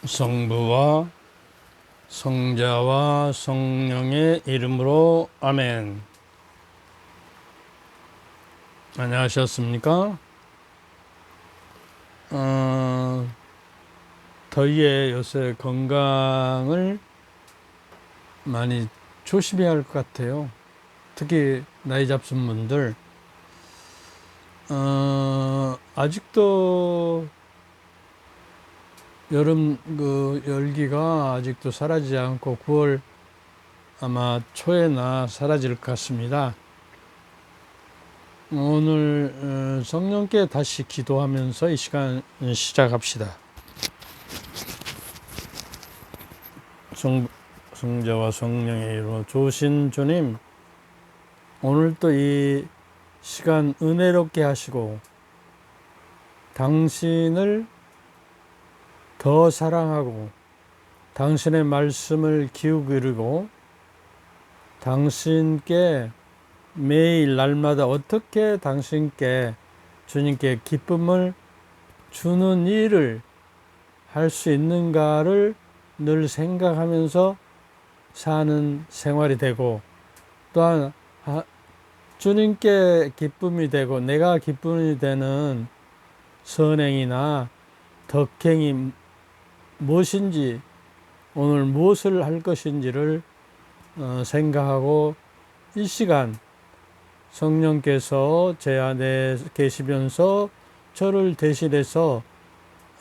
성부와 성자와 성령의 이름으로 아멘. 안녕하셨습니까? 더위에 요새 건강을 많이 조심해야 할 것 같아요. 특히 나이 잡순 분들. 아직도 여름 열기가 아직도 사라지지 않고 9월 아마 초에나 사라질 것 같습니다. 오늘 성령께 다시 기도하면서 이 시간 시작합시다. 성자와 성령의 이름으로 좋으신 주님, 오늘도 이 시간 은혜롭게 하시고 당신을 더 사랑하고 당신의 말씀을 기울이고 당신께 매일 날마다 어떻게 당신께 주님께 기쁨을 주는 일을 할 수 있는가를 늘 생각하면서 사는 생활이 되고, 또한 주님께 기쁨이 되고 내가 기쁨이 되는 선행이나 덕행이 무엇인지, 오늘 무엇을 할 것인지를 생각하고 이 시간 성령께서 제 안에 계시면서 저를 대신해서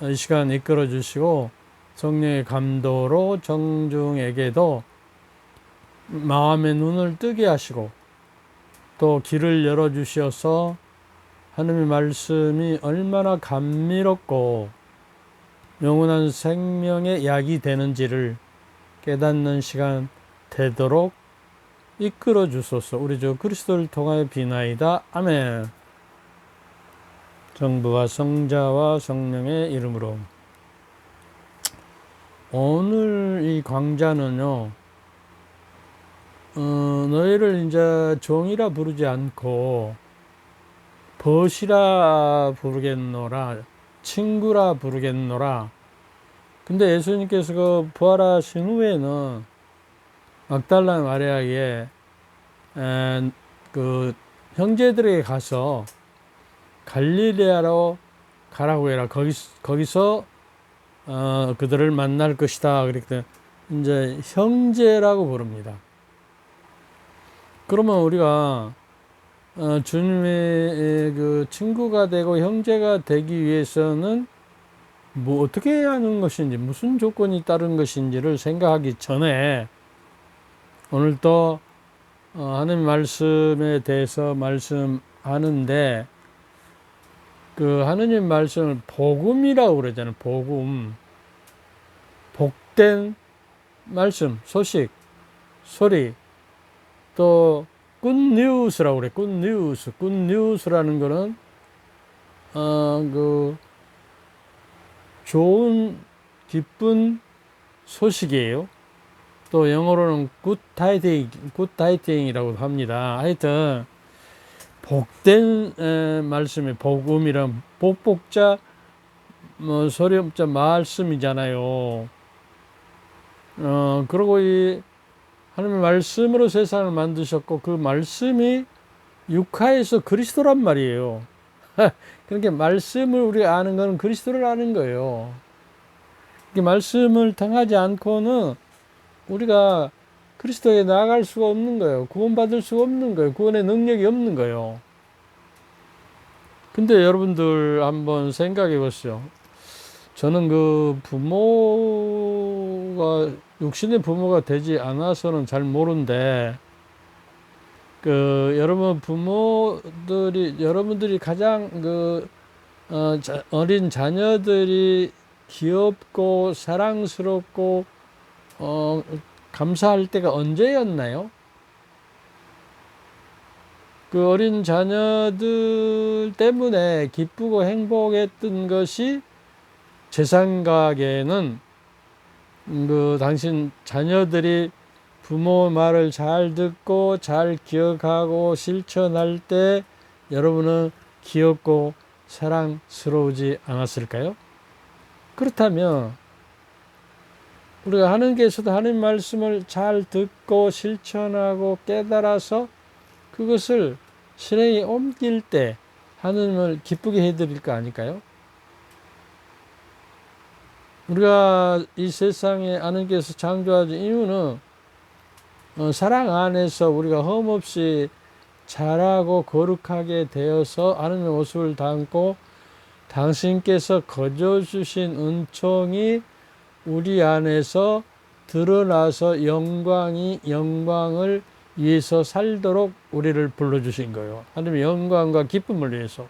이 시간 이끌어 주시고, 성령의 감도로 정중에게도 마음의 눈을 뜨게 하시고 또 길을 열어 주셔서 하나님의 말씀이 얼마나 감미롭고 영원한 생명의 약이 되는지를 깨닫는 시간 되도록 이끌어 주소서. 우리 주 그리스도를 통하여 비나이다. 아멘. 성부와 성자와 성령의 이름으로. 오늘 이 강좌는요, 너희를 이제 종이라 부르지 않고 벗이라 부르겠노라, 친구라 부르겠노라. 근데 예수님께서 그 부활하신 후에는 막달라 마리아에게 그 형제들에게 가서 갈릴레아로 가라고 해라. 거기서 그들을 만날 것이다. 그랬더니 이제 형제라고 부릅니다. 그러면 우리가 주님의 그 친구가 되고 형제가 되기 위해서는 뭐 어떻게 해야 하는 것인지, 무슨 조건이 따른 것인지를 생각하기 전에 오늘 또 하나님 말씀에 대해서 말씀하는데, 그 하느님 말씀을 복음이라고 그러잖아요. 복음, 복된 말씀, 소식, 소리, 또 굿뉴스라고 그래. 굿뉴스라는 거는 그 좋은 기쁜 소식이에요. 또 영어로는 굿타이팅이라고 합니다. 하여튼 복된 말씀이 복음이란 복복자 소리음자 말씀이잖아요. 그리고 이 하나님의 말씀으로 세상을 만드셨고 그 말씀이 육하에서 그리스도란 말이에요. 그러니까 말씀을 우리가 아는 것은 그리스도를 아는 거예요. 말씀을 통하지 않고는 우리가 그리스도에 나아갈 수가 없는 거예요. 구원받을 수가 없는 거예요. 구원의 능력이 없는 거예요. 근데 여러분들 한번 생각해 보세요. 저는 그 부모가, 육신의 부모가 되지 않아서는 잘 모르는데, 여러분들이 가장 어린 자녀들이 귀엽고 사랑스럽고 감사할 때가 언제였나요? 그 어린 자녀들 때문에 기쁘고 행복했던 것이 제 생각에는 당신 자녀들이 부모 말을 잘 듣고 잘 기억하고 실천할 때 여러분은 귀엽고 사랑스러우지 않았을까요? 그렇다면 우리가 하나님께서도 하나님 말씀을 잘 듣고 실천하고 깨달아서 그것을 실행에 옮길 때 하나님을 기쁘게 해드릴 거 아닐까요? 우리가 이 세상에 하나님께서 창조하신 이유는 사랑 안에서 우리가 흠없이 잘하고 거룩하게 되어서 하나님의 모습을 담고 당신께서 거저주신 은총이 우리 안에서 드러나서 영광을 위해서 살도록 우리를 불러주신 거예요. 하나님의 영광과 기쁨을 위해서.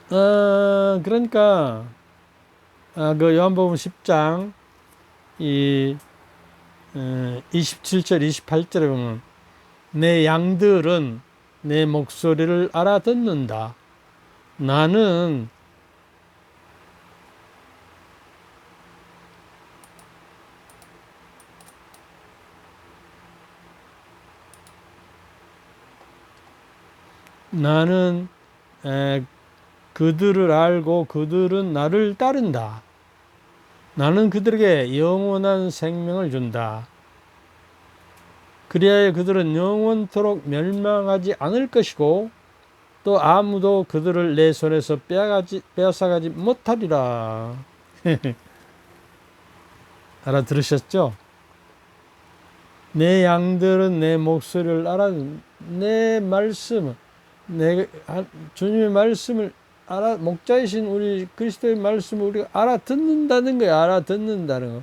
그러니까 그 요한복음 10장 27절 28절에 보면 내 양들은 내 목소리를 알아듣는다. 나는 그들을 알고 그들은 나를 따른다. 나는 그들에게 영원한 생명을 준다. 그리하여 그들은 영원토록 멸망하지 않을 것이고 또 아무도 그들을 내 손에서 빼앗아가지 못하리라. 알아들으셨죠? 내 양들은 내 목소리를 내 말씀을 주님의 말씀을 목자이신 우리 그리스도의 말씀을 우리가 알아듣는다는 거예요. 알아듣는다는 거.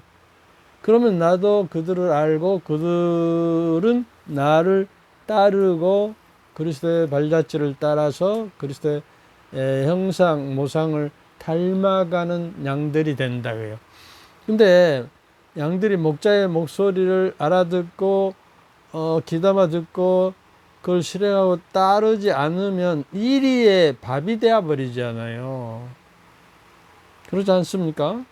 그러면 나도 그들을 알고 그들은 나를 따르고 그리스도의 발자취를 따라서 그리스도의 형상, 모상을 닮아가는 양들이 된다고요. 근데 양들이 목자의 목소리를 알아듣고 귀담아 듣고 그걸 실행하고 따르지 않으면 이리의 밥이 되어 버리잖아요. 그렇지 않습니까?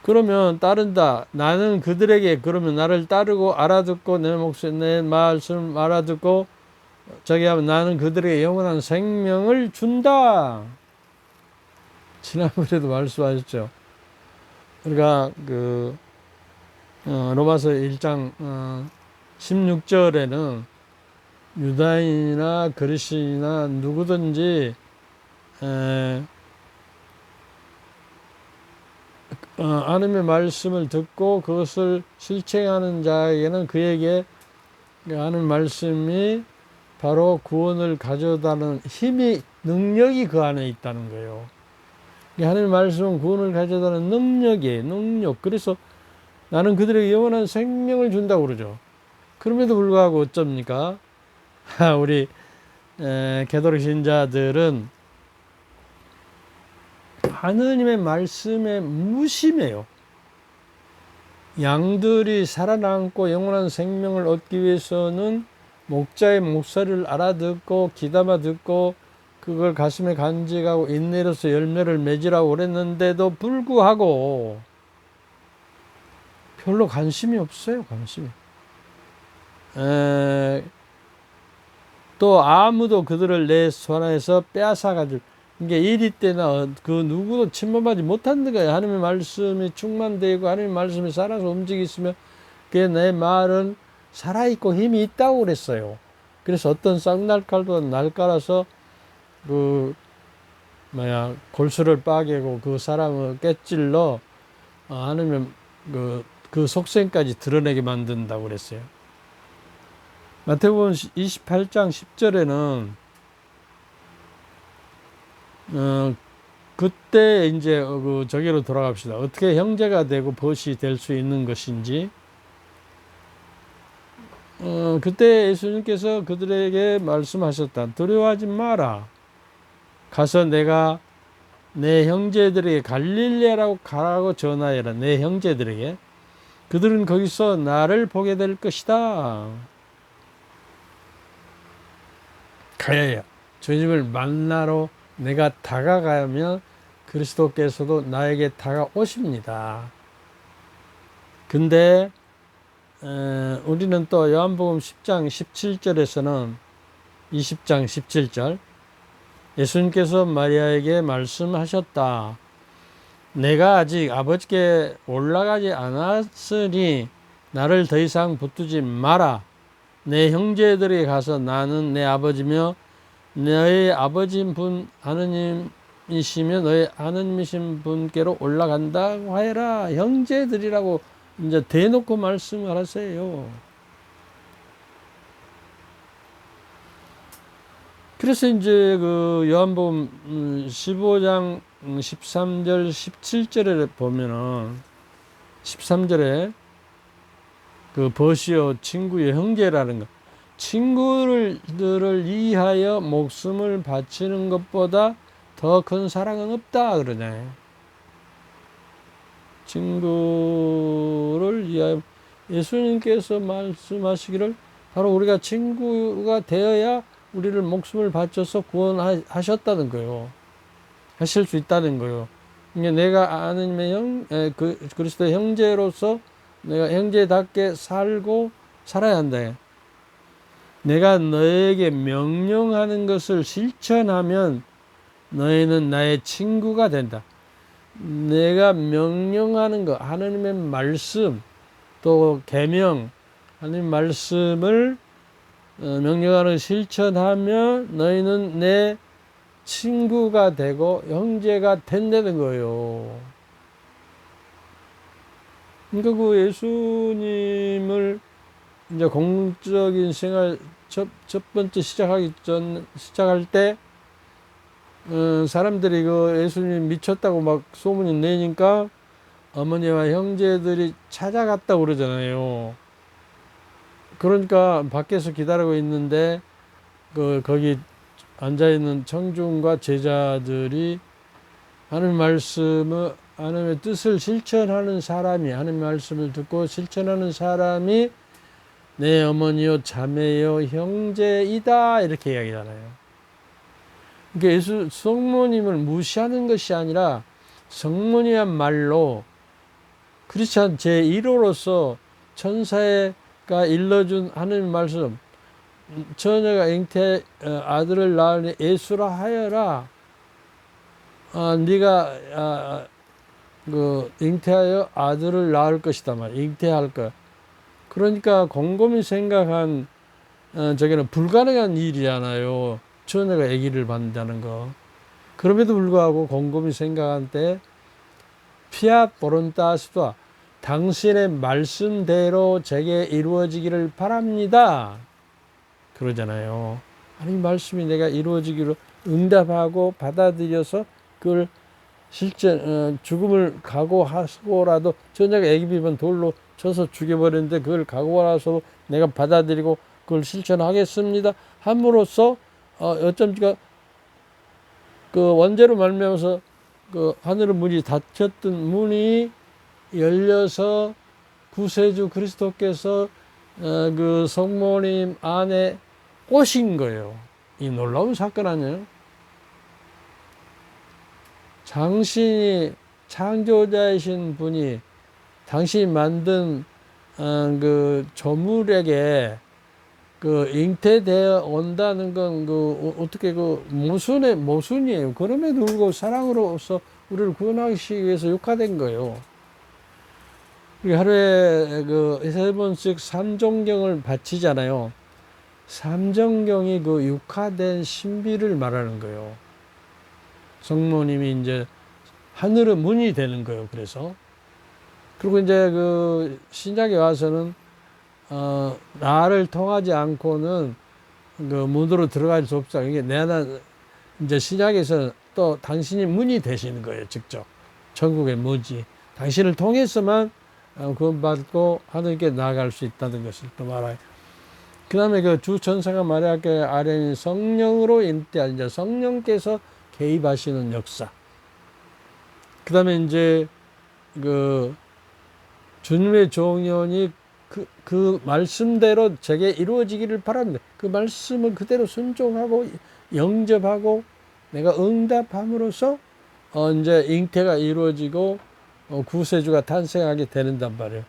그러면 따른다. 나는 그들에게 그러면 나를 따르고 알아듣고 내 목소리 내 말씀 알아듣고 저기 하면 나는 그들에게 영원한 생명을 준다. 지난번에도 말씀하셨죠. 우리가 로마서 1장 16절에는 유다인이나 그리스인이나 누구든지 하나님의 말씀을 듣고 그것을 실천하는 자에게는 그에게 하나님 말씀이 바로 구원을 가져다는 힘이 능력이 그 안에 있다는 거예요. 하나님 말씀은 구원을 가져다는 능력이에요. 능력. 그래서 나는 그들에게 영원한 생명을 준다고 그러죠. 그럼에도 불구하고 어쩝니까? 우리 개도록 신자들은 하느님의 말씀에 무심해요. 양들이 살아남고 영원한 생명을 얻기 위해서는 목자의 목소리를 알아듣고 귀담아 듣고 그걸 가슴에 간직하고 인내로서 열매를 맺으라고 그랬는데도 불구하고 별로 관심이 없어요. 관심이. 또 아무도 그들을 내 손에서 빼앗아가지고 이게 이리 때나 그 누구도 침범하지 못한다는 거예요. 하나님의 말씀이 충만되고 하나님의 말씀이 살아서 움직이시면 그게 내 말은 살아있고 힘이 있다고 그랬어요. 그래서 어떤 쌍날칼도 날깔아서 골수를 빠개고 그 사람을 깨찔러 하나님의 그 속성까지 드러내게 만든다고 그랬어요. 마태복음 28장 10절에는 그때 이제 저기로 돌아갑시다. 어떻게 형제가 되고 벗이 될 수 있는 것인지. 그때 예수님께서 그들에게 말씀하셨다. 두려워하지 마라. 가서 내가 내 형제들에게 갈릴레라고 가라고 전하여라. 내 형제들에게. 그들은 거기서 나를 보게 될 것이다. 가야야. 주님을 만나러 내가 다가가면 그리스도께서도 나에게 다가오십니다. 근데 우리는 또 요한복음 10장 17절에서는 20장 17절 예수님께서 마리아에게 말씀하셨다. 내가 아직 아버지께 올라가지 않았으니 나를 더 이상 붙들지 마라. 내 형제들에게 가서 나는 내 아버지며 너의 아버지인 분 하느님이시며 너의 하느님이신 분께로 올라간다고 하여라. 형제들이라고 이제 대놓고 말씀을 하세요. 그래서 이제 그 요한복음 15장 13절 17절에 보면은 13절에 그 버시오 친구의 형제라는 거, 친구들을 위하여 목숨을 바치는 것보다 더 큰 사랑은 없다 그러잖아요. 친구를 위하여 예수님께서 말씀하시기를 바로 우리가 친구가 되어야 우리를 목숨을 바쳐서 구원하셨다는 거예요. 하실 수 있다는 거예요. 그러니까 내가 아는 그리스도의 형제로서 내가 형제답게 살아야 한다. 내가 너에게 명령하는 것을 실천하면 너희는 나의 친구가 된다. 내가 명령하는 거, 하나님의 말씀, 또 계명, 하나님의 말씀을 명령하는 실천하면 너희는 내 친구가 되고 형제가 된다는 거예요. 그러니까 그 예수님을 이제 공적인 생활 첫 번째 시작할 때 사람들이 그 예수님 미쳤다고 막 소문이 내니까 어머니와 형제들이 찾아갔다고 그러잖아요. 그러니까 밖에서 기다리고 있는데 거기 앉아있는 청중과 제자들이 하나님의 뜻을 실천하는 사람이, 하나님의 말씀을 듣고 실천하는 사람이 내 어머니요 자매요 형제이다 이렇게 이야기하잖아요. 그러니까 성모님을 무시하는 것이 아니라 성모님이야말로 크리스찬 제1호로서 천사가 일러준 하나님 말씀, 처녀가 아들을 낳으니 예수라 하여라. 네가 잉태하여 아들을 낳을 것이다 말. 잉태할 것. 그러니까 곰곰이 생각한 저게는 불가능한 일이잖아요. 처녀가 아기를 받는다는 거. 그럼에도 불구하고 곰곰이 생각한 때 피앗 보론타스도 당신의 말씀대로 제게 이루어지기를 바랍니다. 그러잖아요. 아니 말씀이 내가 이루어지기로 응답하고 받아들여서 그걸 실제 죽음을 각오하고라도 처녀가 아기 비면 돌로 쳐서 죽여버렸는데 그걸 각오하라서 내가 받아들이고 그걸 실천하겠습니다. 함으로써 어쩌니까 그 원죄로 말미암아서 그 하늘의 문이 닫혔던 문이 열려서 구세주 그리스도께서 그 성모님 안에 오신 거예요. 이 놀라운 사건 아니에요? 당신이 창조자이신 분이 당신이 만든 그 조물에게 그 잉태되어 온다는 건 어떻게 모순이에요. 그럼에도 불구하고 사랑으로서 우리를 구원하시기 위해서 육화된 거예요. 하루에 그 3번씩 삼종경을 바치잖아요. 삼종경이 그 육화된 신비를 말하는 거예요. 성모님이 이제 하늘의 문이 되는 거예요. 그래서 그리고 이제 그 신약에 와서는 나를 통하지 않고는 그 문으로 들어갈 수 없다. 이게 이제 신약에서 또 당신이 문이 되시는 거예요. 직접 천국의 문이 당신을 통해서만 구원받고 하늘께 나아갈 수 있다는 것을 또 말해요. 그 다음에 그 주 천사가 마리아께 아뢰니 성령으로 잉태할 이제 성령께서 개입하시는 역사. 그 다음에 이제 그 주님의 종연이 그 말씀대로 제게 이루어지기를 바랍니다. 그 말씀을 그대로 순종하고 영접하고 내가 응답함으로써 이제 잉태가 이루어지고 구세주가 탄생하게 되는단 말이에요.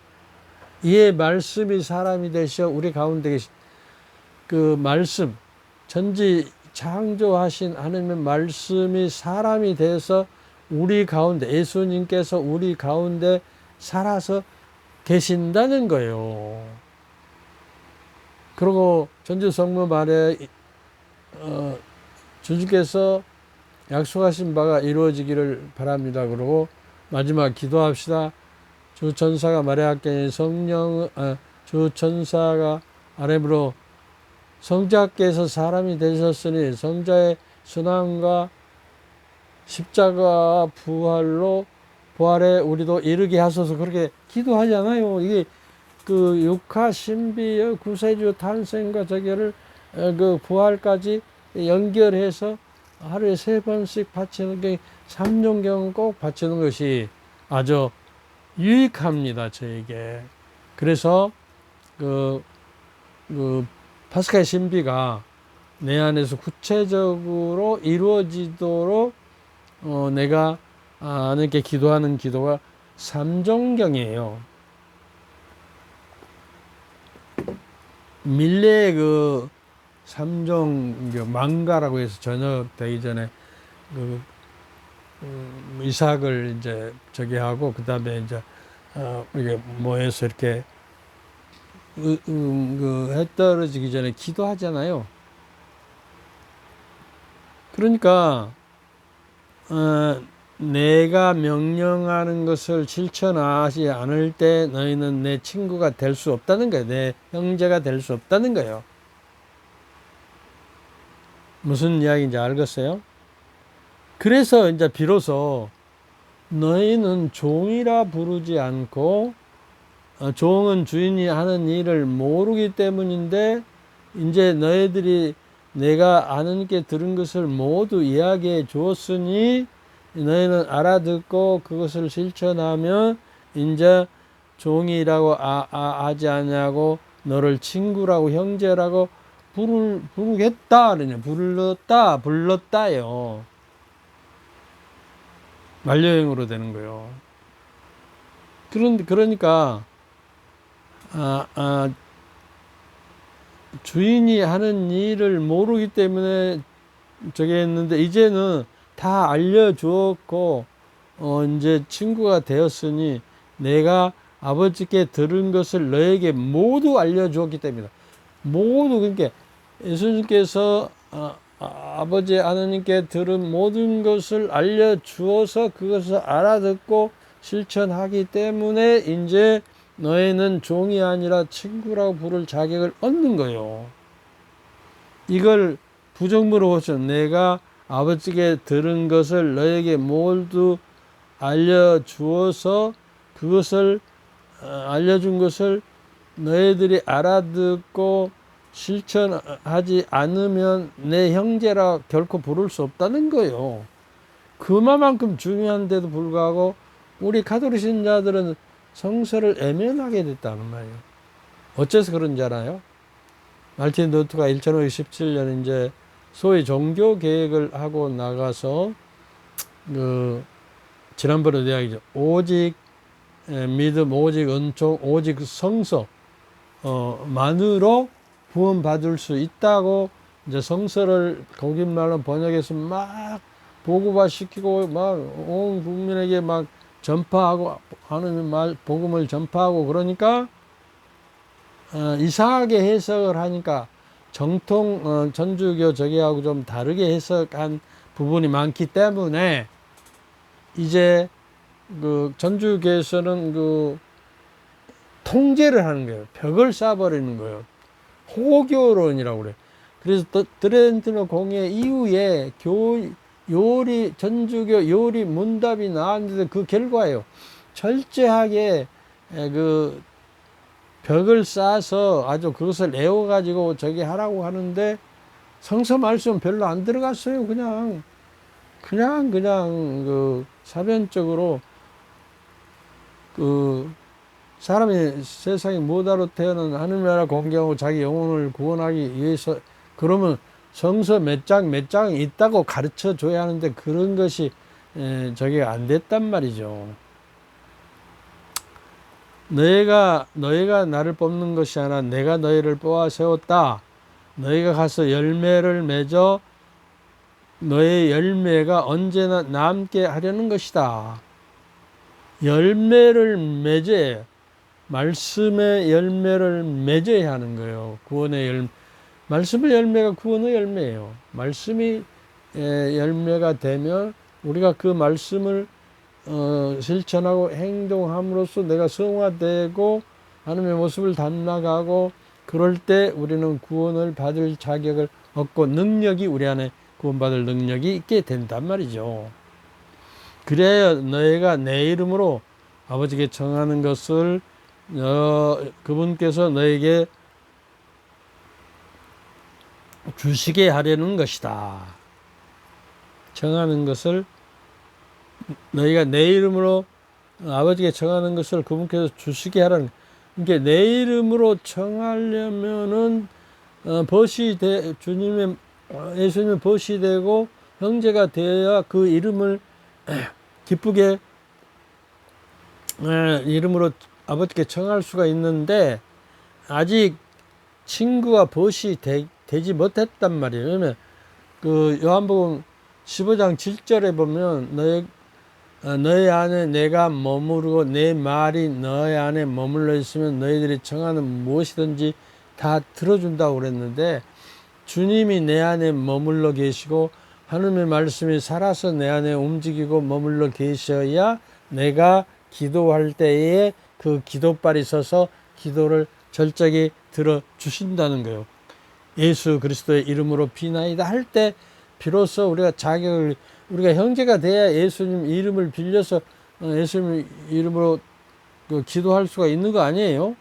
이에 말씀이 사람이 되셔 우리 가운데 계신 그 말씀, 천지 창조하신 하나님의 말씀이 사람이 돼서 우리 가운데 예수님께서 우리 가운데 살아서 계신다는 거예요. 그리고 전주 성모 말에 주님께서 약속하신 바가 이루어지기를 바랍니다. 그리고 마지막 기도합시다. 주 천사가 마리아께 주 천사가 아뢰므로 성자께서 사람이 되셨으니 성자의 순환과 십자가 부활에 우리도 이르게 하소서. 그렇게 기도하잖아요. 이게 그 육화 신비의 구세주 탄생과 저기를 그 부활까지 연결해서 하루에 3번씩 바치는 게 삼종경은 꼭 바치는 것이 아주 유익합니다, 저에게. 그래서 그 파스칼 신비가 내 안에서 구체적으로 이루어지도록 내가 하나님께 기도하는 기도가 삼종경이에요. 밀레의 그 삼종 망가라고 해서 저녁 되기 전에 이삭을 이제 저기 하고 그 다음에 이제 이게 모여서 이렇게 해 떨어지기 전에 기도하잖아요. 그러니까 내가 명령하는 것을 실천하지 않을 때 너희는 내 친구가 될 수 없다는 거예요. 내 형제가 될 수 없다는 거예요. 무슨 이야기인지 알겠어요? 그래서 이제 비로소 너희는 종이라 부르지 않고 종은 주인이 하는 일을 모르기 때문인데 이제 너희들이 내가 아는께 들은 것을 모두 이야기해 주었으니 너희는 알아듣고 그것을 실천하면 이제 종이라고 하지 않냐고 너를 친구라고 형제라고 부르겠다 그러냐. 불렀다요. 만료형으로 되는 거예요. 그러니까 주인이 하는 일을 모르기 때문에 저기 했는데 이제는 다 알려주었고 이제 친구가 되었으니 내가 아버지께 들은 것을 너에게 모두 알려주었기 때문이다. 모두. 그러니까 예수님께서 아버지 하나님께 들은 모든 것을 알려주어서 그것을 알아듣고 실천하기 때문에 이제 너희는 종이 아니라 친구라고 부를 자격을 얻는 거예요. 이걸 부정부로 보죠. 내가 아버지께 들은 것을 너에게 모두 알려주어서 그것을 알려준 것을 너희들이 알아듣고 실천하지 않으면 내 형제라 결코 부를 수 없다는 거예요. 그만큼 중요한데도 불구하고 우리 가톨릭 신자들은 성서를 애면하게 됐다는 말이에요. 어째서 그런지 알아요? 말틴 루터가 1517년 이제 소위 종교 개혁을 하고 나가서 지난번에 이야기죠. 오직 믿음, 오직 은총, 오직 성서 만으로 구원받을 수 있다고 이제 성서를 거짓말로 번역해서 막 보고화시키고 막 온 국민에게 막 전파하고 하는 복음을 전파하고 그러니까 이상하게 해석을 하니까 정통 천주교 저기하고 좀 다르게 해석한 부분이 많기 때문에 이제 그 천주교에서는 그 통제를 하는 거예요. 벽을 쏴버리는 거예요. 호교론이라고 그래요. 그래서 트렌티노 공회 이후에 천주교 요리 문답이 나왔는데 그 결과예요. 철저하게 그 벽을 쌓아서 아주 그것을 애워가지고 저기 하라고 하는데 성서 말씀 별로 안 들어갔어요. 그냥 그 사변적으로 그 사람이 세상에 무다로 태어난 하늘나라 공경하고 자기 영혼을 구원하기 위해서 그러면 성서 몇 장 있다고 가르쳐 줘야 하는데 그런 것이 저게 안 됐단 말이죠. 너희가 나를 뽑는 것이 아니라 내가 너희를 뽑아 세웠다. 너희가 가서 열매를 맺어 너의 열매가 언제나 남게 하려는 것이다. 열매를 맺어야, 말씀의 열매를 맺어야 하는 거예요. 구원의 말씀의 열매가 구원의 열매예요. 말씀이 열매가 되면 우리가 그 말씀을 실천하고 행동함으로써 내가 성화되고 하나님의 모습을 닮아가고, 그럴 때 우리는 구원을 받을 자격을 얻고 능력이, 우리 안에 구원받을 능력이 있게 된단 말이죠. 그래야 너희가 내 이름으로 아버지께 청하는 것을 그분께서 너에게 주시게 하려는 것이다. 청하는 것을, 너희가 내 이름으로 아버지께 청하는 것을 그분께서 주시게 하라는, 그러니까 내 이름으로 청하려면은 주님의, 예수님의 벗이 되고 형제가 되어야 그 이름을 기쁘게 이름으로 아버지께 청할 수가 있는데, 아직 친구와 벗이 되지 못했단 말이에요. 왜냐면 그 요한복음 15장 7절에 보면 너희 안에 내가 머무르고 내 말이 너희 안에 머물러 있으면 너희들이 청하는 무엇이든지 다 들어준다고 그랬는데, 주님이 내 안에 머물러 계시고 하나님의 말씀이 살아서 내 안에 움직이고 머물러 계셔야 내가 기도할 때에 그 기도발이 서서 기도를 절저히 들어주신다는 거예요. 예수 그리스도의 이름으로 비나이다 할 때 비로소 우리가 우리가 형제가 돼야 예수님 이름을 빌려서 예수님 이름으로 기도할 수가 있는 거 아니에요?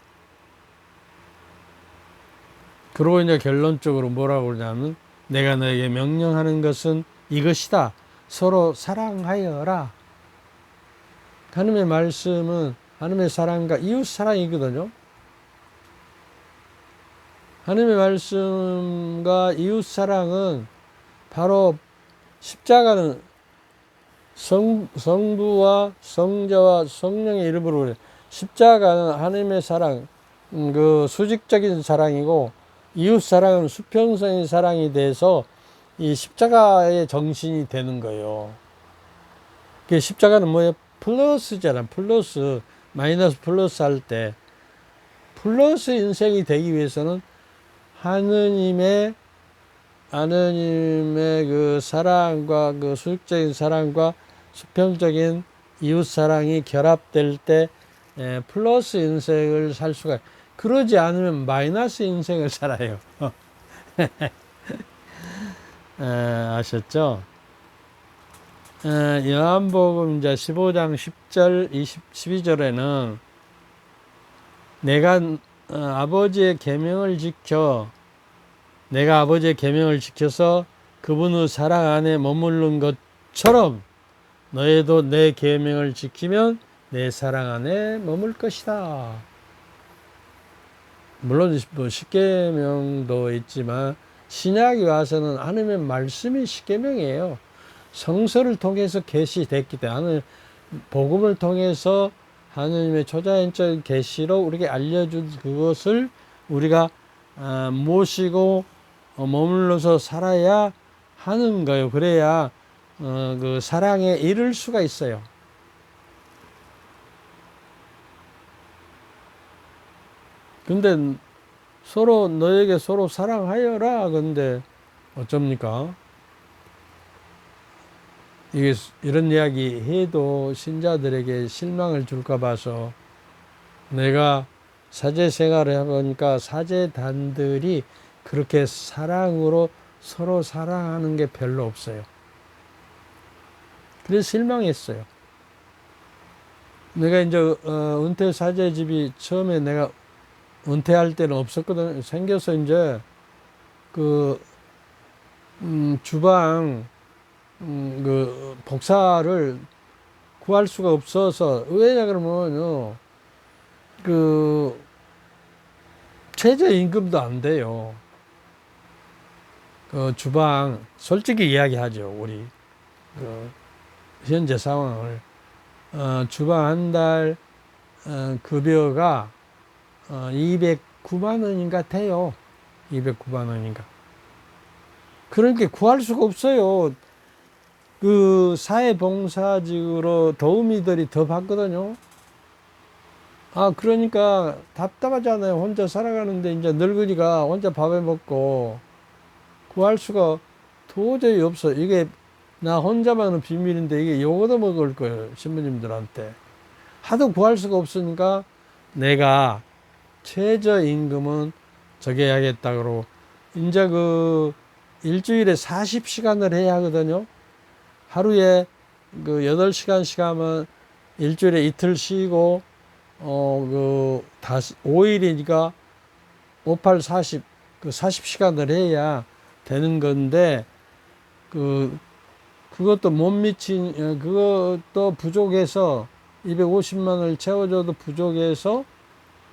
그러고 이제 결론적으로 뭐라고 그러냐면, 내가 너에게 명령하는 것은 이것이다. 서로 사랑하여라. 하나님의 말씀은 하나님의 사랑과 이웃 사랑이거든요. 하나님의 말씀과 이웃 사랑은 바로 십자가는 성부와 성자와 성령의 이름으로 그래요. 십자가는 하나님의 사랑, 그 수직적인 사랑이고, 이웃 사랑은 수평적인 사랑이 돼서 이 십자가의 정신이 되는 거예요. 그 십자가는 뭐예요? 플러스잖아. 플러스, 마이너스 플러스 할 때 플러스 인생이 되기 위해서는 하느님의 그 사랑과 그 수직적인 사랑과 수평적인 이웃 사랑이 결합될 때 플러스 인생을 살 수가, 그러지 않으면 마이너스 인생을 살아요. 아셨죠? 요한복음 이제 15장 10절, 12절에는 내가 아버지의 계명을 내가 아버지의 계명을 지켜서 그분의 사랑 안에 머무른 것처럼 너희도 내 계명을 지키면 내 사랑 안에 머물 것이다. 물론 뭐 십계명도 있지만 신약에 와서는 하나님의 말씀이 십계명이에요. 성서를 통해서 계시됐기 때문에 복음을 통해서 하나님의 초자연적 계시로 우리에게 알려준 그것을 우리가 모시고 머물러서 살아야 하는 거예요. 그래야 그 사랑에 이를 수가 있어요. 근데 너에게 서로 사랑하여라. 근데 어쩝니까? 이런 이야기 해도 신자들에게 실망을 줄까 봐서, 내가 사제 생활을 해보니까 사제단들이 그렇게 사랑으로 서로 사랑하는 게 별로 없어요. 그래서 실망했어요. 내가 이제 은퇴 사제집이 처음에 내가 은퇴할 때는 없었거든. 생겨서 이제 그 주방 그 복사를 구할 수가 없어서, 왜냐 그러면요, 그 최저임금도 안 돼요. 그 주방 솔직히 이야기하죠. 우리 그 현재 상황을 주방 한 달 급여가 209만 원인가 돼요. 209만 원인가. 그러니까 구할 수가 없어요. 그 사회봉사직으로 도우미들이 더 받거든요. 아, 그러니까 답답하잖아요. 혼자 살아가는데 이제 늙은이가 혼자 밥해 먹고 구할 수가 도저히 없어. 이게 나 혼자만은 비밀인데 이게 욕얻어 먹을 거예요. 신부님들한테. 하도 구할 수가 없으니까 내가 최저임금은 정해야겠다 그러고 이제 그 일주일에 40시간을 해야 하거든요. 하루에 그 8시간씩 하면 일주일에 이틀 쉬고 다시 5일이니까 5, 8, 40, 그 40시간을 해야 되는 건데 그것도 못 미친 그것도 부족해서 250만을 채워줘도 부족해서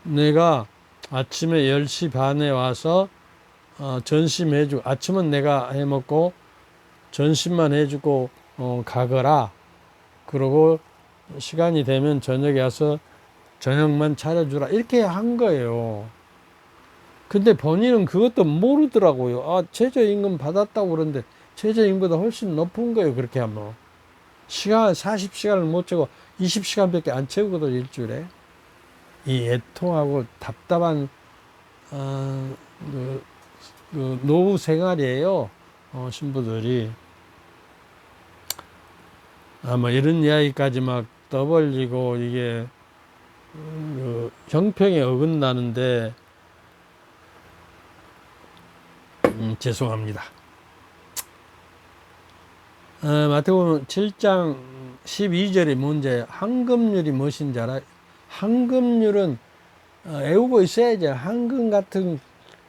내가 아침에 10시 반에 와서 전심 해주고 아침은 내가 해먹고 전심만 해주고 가거라. 그러고 시간이 되면 저녁에 와서 저녁만 차려주라. 이렇게 한 거예요. 근데 본인은 그것도 모르더라고요. 아, 최저임금 받았다고 그러는데 최저임금보다 훨씬 높은 거예요. 그렇게 하면. 시간 40시간을 못 채우고 20시간밖에 안 채우거든 일주일에. 이 애통하고 답답한 그 노후 생활이에요. 신부들이. 아마 이런 이야기까지 막 떠벌리고 이게 형평에 어긋나는데 죄송합니다. 마태복음 7장 12절의 문제, 황금률이 무엇인지 알아요? 황금률은 애우고 있어야죠. 황금 같은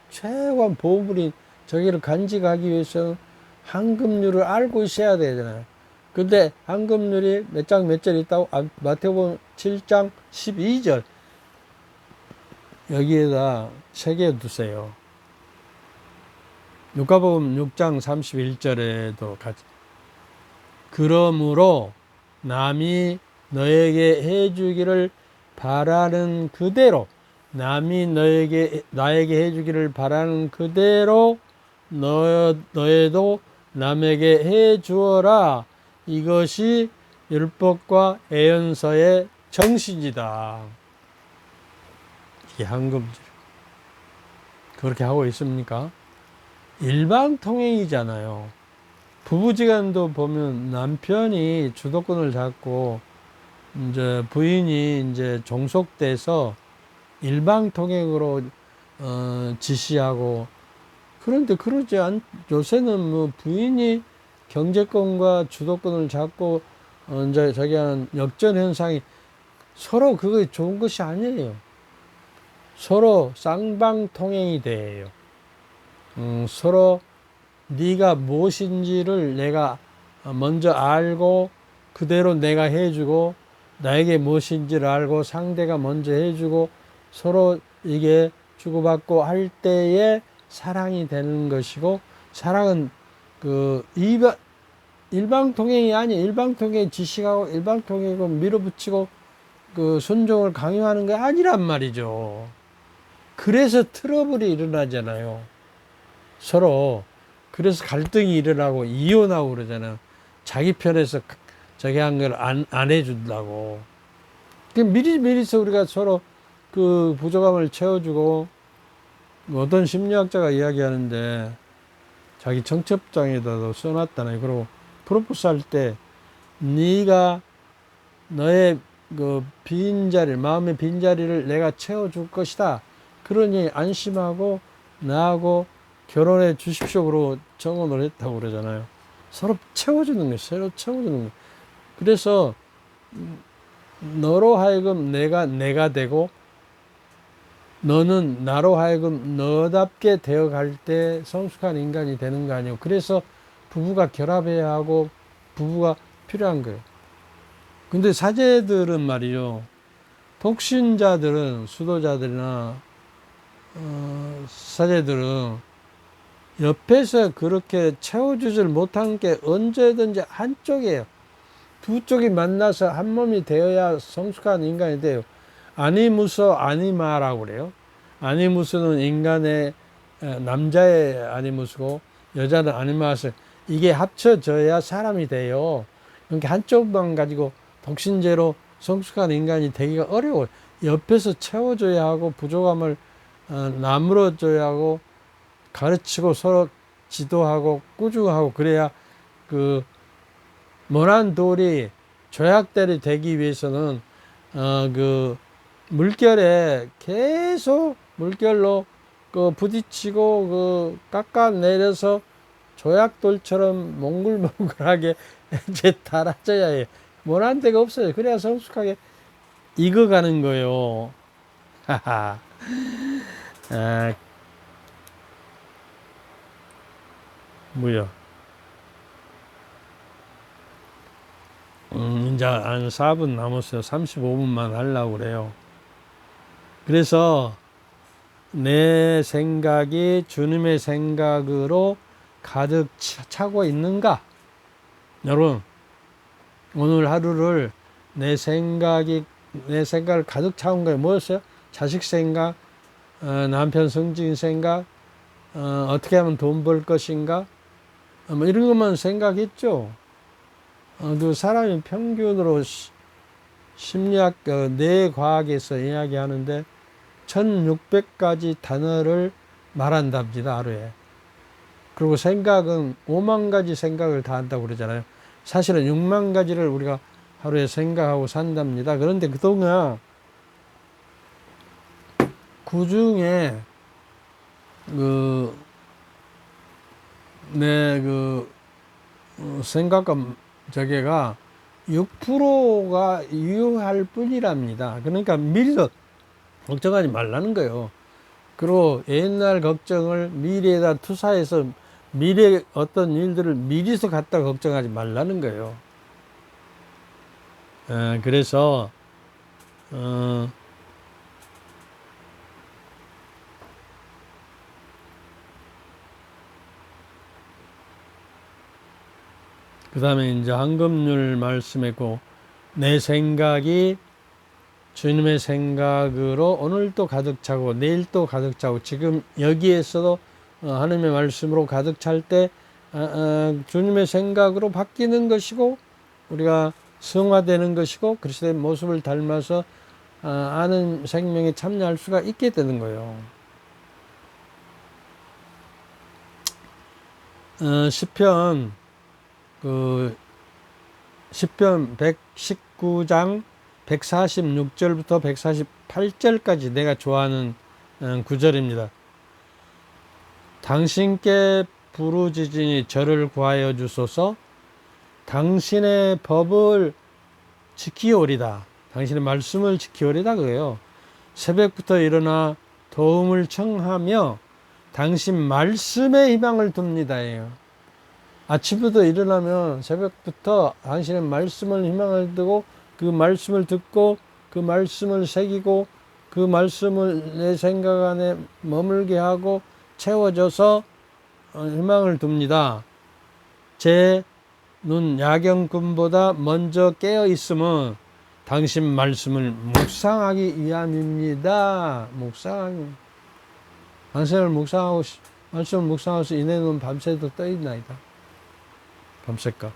최고한 보물인 저기를 간직하기 위해서 황금률을 알고 있어야 되잖아요. 근데 황금률이 몇 장 몇 절 있다고? 마태복음 7장 12절 여기에다 새겨 두세요. 누가복음 6장 31절에도 같이 그러므로 남이 너에게 해주기를 바라는 그대로 남이 나에게 해주기를 바라는 그대로 너에도 남에게 해주어라. 이것이 율법과 예언서의 정신이다. 이게 황금줄. 그렇게 하고 있습니까? 일방통행이잖아요. 부부지간도 보면 남편이 주도권을 잡고 이제 부인이 이제 종속돼서 일방통행으로 지시하고 그런데 그러지 요새는 뭐 부인이 경제권과 주도권을 잡고 이제 저기 하는 역전 현상이 서로 그게 좋은 것이 아니에요. 서로 쌍방통행이 돼요. 서로 네가 무엇인지를 내가 먼저 알고 그대로 내가 해주고 나에게 무엇인지를 알고 상대가 먼저 해주고 서로 이게 주고받고 할 때에 사랑이 되는 것이고 사랑은 그 일방통행이 아니 일방통행 지식하고 일방통행이고 밀어붙이고 그 순종을 강요하는 게 아니란 말이죠. 그래서 트러블이 일어나잖아요. 서로 그래서 갈등이 일어나고 이혼하고 그러잖아요. 자기 편에서 저기 한 걸 안 해준다고. 미리서 우리가 서로 그 부족함을 채워주고 어떤 심리학자가 이야기하는데 자기 청첩장에다도 써놨다네. 그리고 프로포즈 할 때 네가 너의 그 빈자리 마음의 빈자리를 내가 채워줄 것이다. 그러니 안심하고 나하고 결혼해 주십시오. 그러고 정언을 했다고 그러잖아요. 서로 채워주는 거예요. 서로 채워주는 거예요. 그래서 너로 하여금 내가 되고 너는 나로 하여금 너답게 되어갈 때 성숙한 인간이 되는 거 아니에요. 그래서 부부가 결합해야 하고 부부가 필요한 거예요. 근데 사제들은 말이죠. 독신자들은 수도자들이나 사제들은 옆에서 그렇게 채워주질 못한 게 언제든지 한쪽이에요. 두 쪽이 만나서 한 몸이 되어야 성숙한 인간이 돼요. 아니무서 아니마라고 그래요. 아니무스는 인간의 남자의 아니무스고 여자는 아니마스. 이게 합쳐져야 사람이 돼요. 그러니까 한쪽만 가지고 독신제로 성숙한 인간이 되기가 어려워요. 옆에서 채워줘야 하고 부족함을 나물어줘야 하고 가르치고 서로 지도하고 꾸중하고 그래야 그 모난 돌이 조약돌이 되기 위해서는 그 물결에 계속 물결로 그 부딪히고 그 깎아내려서 조약돌처럼 몽글몽글하게 이제 달아져야 해요. 모난 데가 없어요. 그래야 성숙하게 익어가는 거예요. 하하. 아, 뭐야. 이제 한 4분 남았어요. 35분만 하려고 그래요. 그래서 내 생각이 주님의 생각으로 가득 차고 있는가? 여러분, 오늘 하루를 내 생각을 가득 차온 거예요. 뭐였어요? 자식 생각, 남편 성진 생각, 어떻게 하면 돈 벌 것인가? 뭐 이런 것만 생각했죠. 그 사람이 평균으로 심리학, 뇌과학에서 이야기하는데 1600가지 단어를 말한답니다, 하루에. 그리고 생각은 5만 가지 생각을 다 한다고 그러잖아요. 사실은 6만 가지를 우리가 하루에 생각하고 산답니다. 그런데 그동안 그 중에 내 생각과 저게가 6%가 유효할 뿐이랍니다. 그러니까 미리도 걱정하지 말라는 거예요. 그리고 옛날 걱정을 미래에다 투사해서 미래 어떤 일들을 미리서 갖다 걱정하지 말라는 거예요. 그래서 그 다음에 이제 한금률 말씀했고, 내 생각이 주님의 생각으로 오늘도 가득 차고 내일도 가득 차고, 지금 여기에서도 하나님의 말씀으로 가득 찰 때 주님의 생각으로 바뀌는 것이고, 우리가 성화되는 것이고, 그리스도의 모습을 닮아서 아는 생명에 참여할 수가 있게 되는 거예요. 시편 119장 146절부터 148절까지 내가 좋아하는 구절입니다. 당신께 부르짖으니 저를 구하여 주소서. 당신의 법을 지키오리다. 당신의 말씀을 지키오리다 그래요. 새벽부터 일어나 도움을 청하며 당신 말씀에 희망을 둡니다예요. 아침부터 일어나면 새벽부터 당신의 말씀을 희망을 두고 그 말씀을 듣고 그 말씀을 새기고 그 말씀을 내 생각 안에 머물게 하고 채워져서 희망을 둡니다. 제 눈 야경꾼보다 먼저 깨어 있음은 당신 말씀을 묵상하기 위함입니다. 묵상하기. 당신을 묵상하고 말씀을 묵상하면서 이내 눈 밤새도 떠 있나이다. 밤새까.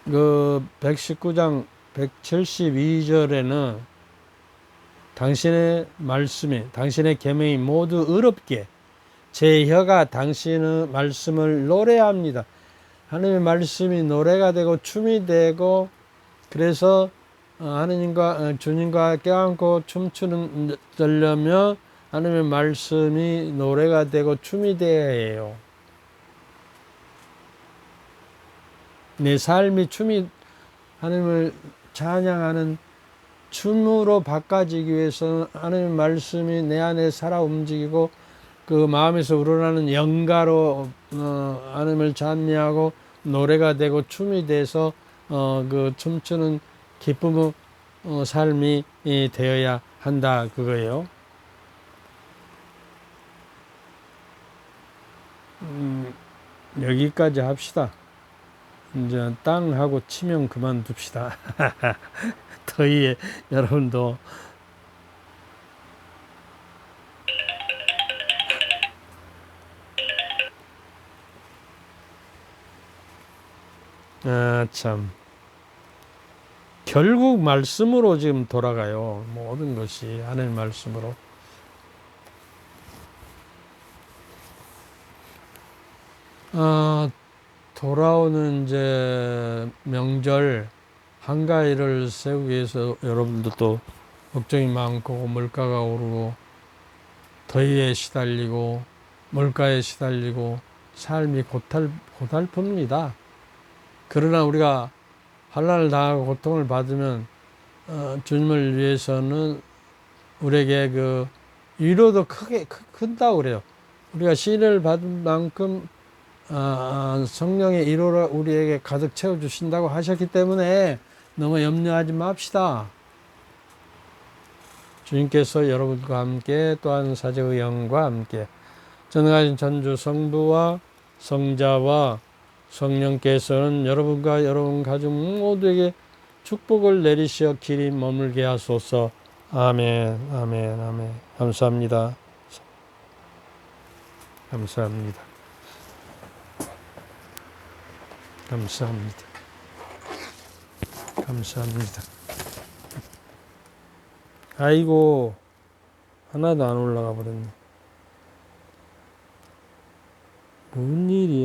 그 119장 172절에는 당신의 말씀이, 당신의 계명이 모두 의롭게 제 혀가 당신의 말씀을 노래합니다. 하나님의 말씀이 노래가 되고 춤이 되고, 그래서 하나님과 주님과 껴안고 춤추는 되려면 하나님의 말씀이 노래가 되고 춤이 되어야 해요. 내 삶이 춤이, 하나님을 찬양하는 춤으로 바꿔지기 위해서는 하나님의 말씀이 내 안에 살아 움직이고 그 마음에서 우러나는 영가로 하나님을 찬미하고 노래가 되고 춤이 돼서 그 춤추는 기쁨의 삶이 되어야 한다 그거예요. 여기까지 합시다. 이제 땅하고 치면 그만둡시다. 더위에 여러분도 아, 참. 결국 말씀으로 지금 돌아가요. 모든 것이 하나님 말씀으로. 아, 돌아오는 이제 명절 한가위를 세우기 위해서 여러분도 또 걱정이 많고 물가가 오르고 더위에 시달리고 물가에 시달리고 삶이 고달픕니다. 그러나 우리가 환난을 당하고 고통을 받으면 주님을 위해서는 우리에게 그 위로도 큰다고 그래요. 우리가 시인을 받은 만큼 성령의 위로를 우리에게 가득 채워주신다고 하셨기 때문에 너무 염려하지 맙시다. 주님께서 여러분과 함께 또한 사제의 영과 함께 전능하신 전주 성부와 성자와 성령께서는 여러분과 여러분 가족 모두에게 축복을 내리시어 길이 머물게 하소서. 아멘, 아멘, 아멘. 감사합니다. 감사합니다. 감사합니다. 감사합니다. 아이고, 하나도 안 올라가 버렸네. 뭔 일이야?